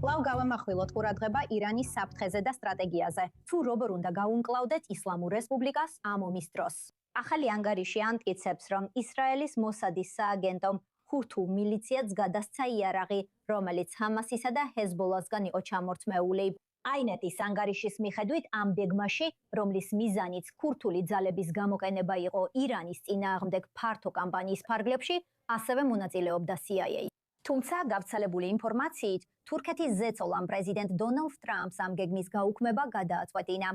კვლავ გავამახვილოთ ყურადღება ირანის საფრთხეზე და სტრატეგიაზე. თუ როგორ უნდა გაუმკლავდეთ ისლამურ რესპუბლიკას ამ ომის დროს. ახალი ანგარიში ამტკიცებს, რომ ისრაელის მოსადის სააგენტომ ჰუთუ მილიციაც გადასცა იარაღი, რომელიც ჰამასისა და ჰეზბოლასგან იყო ჩამორთმეული. აინეტის ანგარიშის მიხედვით ამ გეგმაში, რომლის მიზანიც ქურთული ძალების გამოყენება იყო ირანის წინააღმდეგ ფართო კამპანიის ფარგლებში, ასევე მონაწილეობდა CIA. თუმცა გავრცელებული ინფორმაციით, თურქეთის ზეწოლამ პრეზიდენტ დონალდ ტრამპს ამ გეგმის გაუქმება გადააწყვეტინა.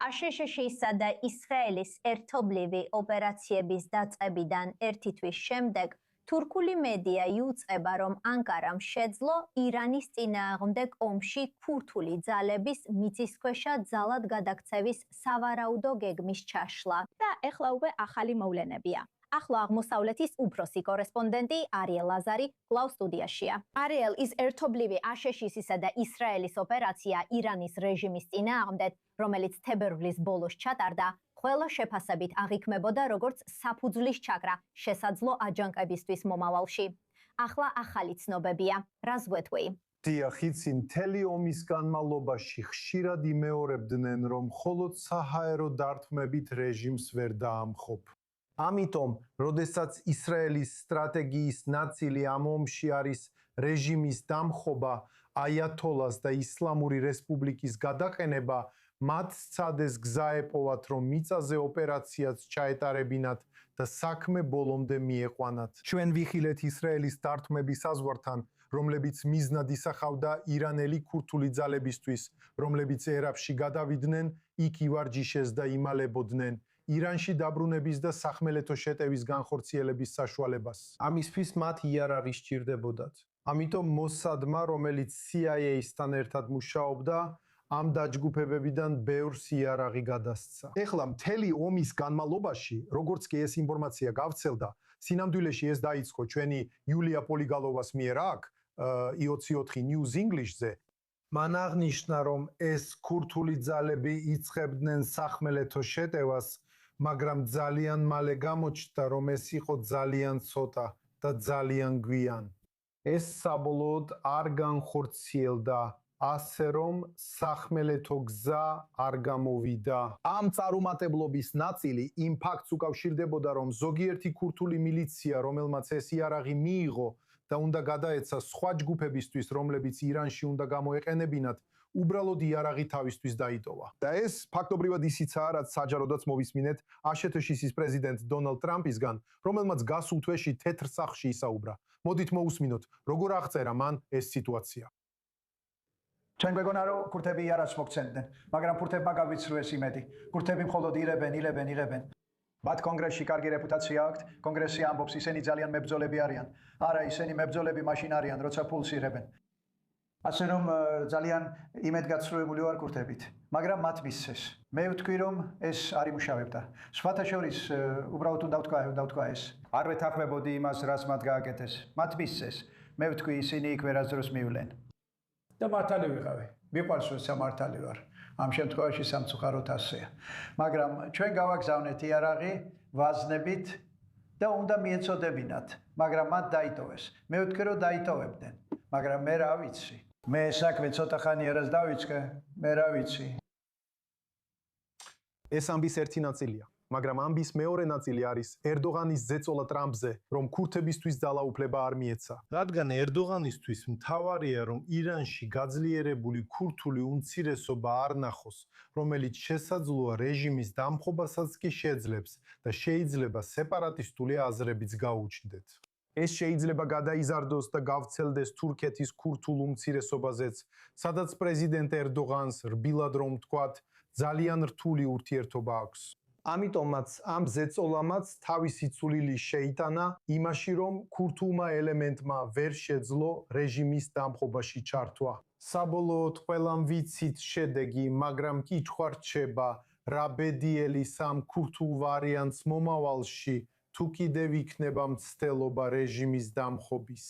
აშშ-ისა და ისრაელის ერთობლივი ოპერაციების დაწყებიდან ერთი თვის შემდეგ თურქული მედია იუწყება, რომ ანკარამ შეძლო ირანის წინააღმდეგ ომში ქურთული ძალების მიწისქვეშა ძალად გადაქცევის სავარაუდო გეგმის ჩაშლა და ეხლა უკვე ახალი მოვლენებია. ახლა აღმოსავლეთის უფროსი კორესპონდენტი არიელ ლაზარი კვლავ სტუდიაშია. არიელ, ის ერთობლივი აშშ-ისა და ისრაელის ოპერაცია ირანის რეჟიმის წინააღმდეგ, რომელიც თებერვლის ბოლოს ჩატარდა, ყველა შეფასებით აღიქმებოდა როგორც საფუძვლის ჩაქრა შესაძლო აჯანყებისთვის მომავალში. ახლა ახალი ცნობებია. რას გვეთქვი? დიახ, იცი, მთელი ომის განმავლობაში ხშირად იმეორებდნენ, რომ მხოლოდ საჰაერო დარტყმებით რეჟიმს ვერ დაამხობ. ამიტომ, როდესაც ისრაელის სტრატეგიის ნაწილი ამ ომში არის რეჟიმის დამხობა, აიათოლას და ისლამური რესპუბლიკის გადაყენება, მათ სცადეს გზა ეპოვათ, რომ მიწაზე ოპერაციაც ჩაეტარებინათ და საქმე ბოლომდე მieყვანათ. ჩვენ ვიხილეთ ისრაელის დარტყმების საზღვართან, რომლებიც მიზნად ისახავდა ირანელი ქურთული ძალებისთვის, რომლებიც ერაბში გადავიდნენ, იქ ივარჯიშეს და იმალებოდნენ ირანში დაბრუნების და სახმელეთო შეტევის განხორციელების საშუალებას. ამისთვის მათ იარაღი სჭირდებოდათ. ამიტომ მოსადმა, რომელიც CIA-სთან ერთად მუშაობდა, ამ დაჯგუფებებიდან ბევრს იარაღი გადასცა. ეხლა მთელი ომის განმავლობაში, როგორც კი ეს ინფორმაცია გავრცელდა, სინამდვილეში ეს დაიწყო ჩვენი იულია პოლიგალოვას მიერ აქ, i24 News English-ზე. მან აღნიშნა, რომ ეს ქურთული ძალები იწყებდნენ სახმელეთო შეტევას, მაგრამ ძალიან მალე გამოჩნდა, რომ ეს იყო ძალიან ცოტა და ძალიან გვიან. ეს საბოლოოდ არ განხორციელდა, ასე რომ სახმელეთო გზა არ გამოვიდა. ამ წარუმატებლობის ნაწილი იმ ფაქტს უკავშირდებოდა, რომ ზოგიერთი ქურთული მილიცია, რომელმაც ეს იარაღი მიიღო და უნდა გადაეცა სხვა ჯგუფებისთვის, რომლებიც ირანში უნდა გამოეყენებინათ, უბრალოდ იარაღი თავისთვის დაიტოვა. და ეს ფაქტობრივად ისიცაა, რაც საჯაროდაც მოვისმინეთ აშშ-ის პრეზიდენტ დონალდ ტრამპისგან, რომელმაც გასულ თვეში თეთრ სახლში ისაუბრა. მოდით მოვუსმინოთ, როგორ აღწერა მან ეს სიტუაცია. ჩვენ გვეგონა, რომ ქურთები იარაღს მოგცემდნენ, მაგრამ ქურთებმა გავიცრუეს იმედი. ქურთები მხოლოდ იღებენ. მათ კონგრესში კარგი რეპუტაცია აქვთ, კონგრესი ამბობს, ისინი ძალიან მებრძოლები არიან. არა, ისინი მებრძოლები მაშინ არიან, როცა ფულს იღებენ. ასე რომ ძალიან იმედგაცრუებული ვარ ქურთებით, მაგრამ მათ მისცეს. მე ვთქვი, რომ ეს არ იმუშავებდა. სხვათა შორის უბრალოდ უნდა ვთქვა ეს. არ ვეთანხმებოდი იმას, რაც მათ გააკეთეს. მათ მისცეს. მე ვთქვი, ისინი იქ ვერასდროს მივლენ. და მართალი ვიყავი. მიყვარს რომ სამართალი ვარ. ამ შემთხვევაში სამწუხაროდ ასეა. მაგრამ ჩვენ გავაგზავნეთ იარაღი ვაზნებით და უნდა მიეწოდებინათ, მაგრამ მათ დაიტოვეს. მე ვთქვი, რომ დაიტოვებდნენ, მაგრამ მე რა ვიცი. მე საქმე ცოტა ხანი არას დავიწყე, მე რა ვიცი. ეს ამბის ერთი ნაწილია, მაგრამ ამბის მეორე ნაწილი არის ერდოღანის ზეწოლა ტრამპზე, რომ ქურთებისთვის ძალაუფლება არ მიეცა. რადგან ერდოღანისთვის მთავარია, რომ ირანში გაძლიერებული ქურთული უმცირესობა არ ნახოს, რომელიც შესაძლოა რეჟიმის დამხობასაც კი შეძლებს და შეიძლება სეპარატისტული აზრებიც გაუჩნდეთ. ეს შეიძლება გადაიზარდოს და გავრცელდეს თურქეთის ქურთულ უმცირესობაზეც, სადაც პრეზიდენტ ერდოღანს რბილად რომ ვთქვათ, ძალიან რთული ურთიერთობა აქვს. ამიტომაც ამ ზეწოლამაც თავისი წვლილი შეიტანა იმაში, რომ ქურთულმა ელემენტმა ვერ შეძლო რეჟიმის დამხობაში ჩართვა. საბოლოოდ ყველამ ვიცით შედეგი, მაგრამ კითხვა რჩება, რა ბედიელის ამ ქურთულ ვარიანტს მომავალში თუ კიდევ იქნება მცდელობა რეჟიმის დამხობის.